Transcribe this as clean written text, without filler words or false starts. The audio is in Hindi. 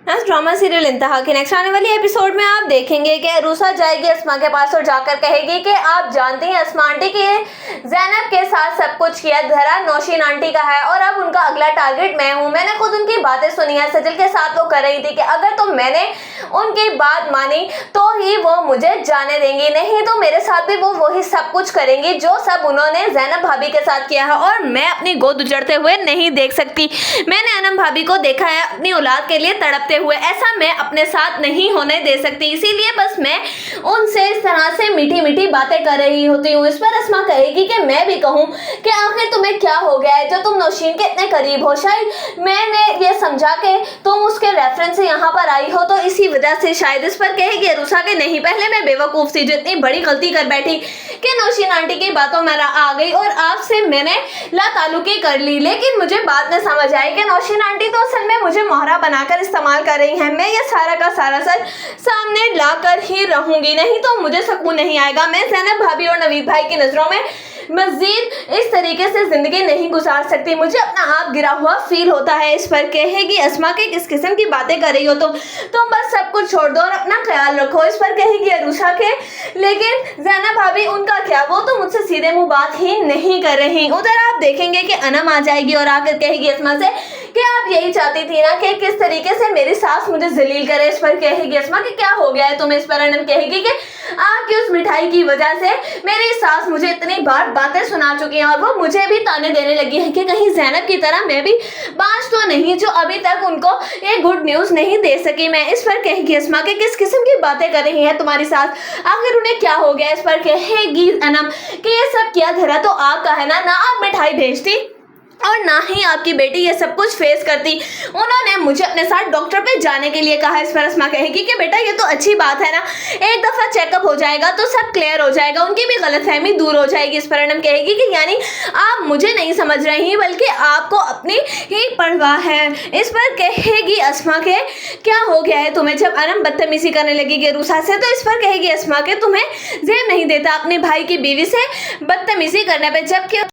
ड्रामा सीरियल इंतहा के नेक्स्ट आने वाली एपिसोड में आप देखेंगे कि अरूसा जाएगी अस्मा के पास और जाकर कहेगी कि आप जानती हैं अस्मा आंटी की ज़ैनब के साथ सब कुछ किया धरा नौशीन आंटी का है और अब उनका अगला टारगेट मैं हूं। मैंने खुद उनकी बातें सुनी है। सजल के साथ वो कर रही थी कि अगर तो मैंने उनकी बात मानी तो ही वो मुझे जाने देंगी, नहीं तो मेरे साथ भी वो वही सब कुछ करेंगी जो सब उन्होंने ज़ैनब भाभी के साथ किया है और मैं अपनी गोद उजड़ते हुए नहीं देख सकती। मैंने अनम भाभी को देखा है अपनी औलाद के लिए तड़पते हुए, ऐसा मैं अपने साथ नहीं होने दे सकती। इसीलिए बस मैं उनसे इस तरह से मीठी मीठी बातें कर रही होती हूँ। इस पर अस्मा कहेगी कि मैं भी कहूँ कि आखिर तुम्हें क्या हो गया है जो तुम नौशीन के इतने करीब हो। शायद मैंने ये समझा कि तुम उसके रेफरेंस से यहाँ पर आई हो तो इसी वजह से शायद। इस पर कहेगी अरूसा के नहीं, पहले मैं बेवकूफ़ थी जो इतनी बड़ी गलती कर बैठी कि नौशीन आंटी की बातों में आ गई और आपसे मैंने लाताल्लुकी कर ली। लेकिन मुझे बाद में समझ आई कि नौशीन आंटी तो असल में मुझे मोहरा बनाकर इस्तेमाल कर रही हैं। मैं ये सारा का सारा सच सामने लाकर ही रहूंगी, नहीं तो मुझे सुकून नहीं आएगा। मैं ज़ैनब भाभी और नवीद भाई की नज़रों में मजीद इस तरीके से जिंदगी नहीं गुजार सकती। मुझे अपना आप गिरा हुआ फील होता है। इस पर कहेगी अस्मा के किस किस्म की बातें कर रही हो तुम बस सब कुछ छोड़ दो और अपना ख्याल रखो। इस पर कहेगी अरूसा के लेकिन ज़ैनब भाभी उनका क्या, वो तो मुझसे सीधे मुंह बात ही नहीं कर रही। उधर आप देखेंगे कि अनम आ जाएगी और आकर कहेगी अस्मा से कि आप यही चाहती थी ना कि किस तरीके से मेरी सास मुझे जलील करे। इस पर कहेगी अस्मा कि क्या हो गया है तुम्हें। इस पर अनम कहेगी कि आपकी उस मिठाई की वजह से मेरी सास मुझे इतनी बार बातें सुना चुकी हैं और वो मुझे भी ताने देने लगी है कि कहीं ज़ैनब की तरह मैं भी बाज तो नहीं जो अभी तक उनको ये गुड न्यूज़ नहीं दे सकी मैं। इस पर कहेगी अस्मा के किस किस्म की बातें कर रही है तुम्हारी सास, आखिर उन्हें क्या हो गया। इस पर कहेगी अनम कि ये सब किया धरा तो आपका है ना आप मिठाई भेजती और ना ही आपकी बेटी ये सब कुछ फेस करती। उन्होंने मुझे अपने साथ डॉक्टर पे जाने के लिए कहा। इस पर अस्मा कहेगी कि बेटा ये तो अच्छी बात है ना, एक दफ़ा चेकअप हो जाएगा तो सब क्लियर हो जाएगा, उनकी भी गलतफहमी दूर हो जाएगी। इस पर अनम कहेगी कि यानी आप मुझे नहीं समझ रही बल्कि आपको अपनी ही परवाह है। इस पर कहेगी अस्मा के क्या हो गया है तुम्हें जब अनम बदतमीजी करने लगेगी अरूसा से। तो इस पर कहेगी अस्मा के तुम्हें जेब नहीं देता अपने भाई की बीवी से बदतमीजी करने पर, जबकि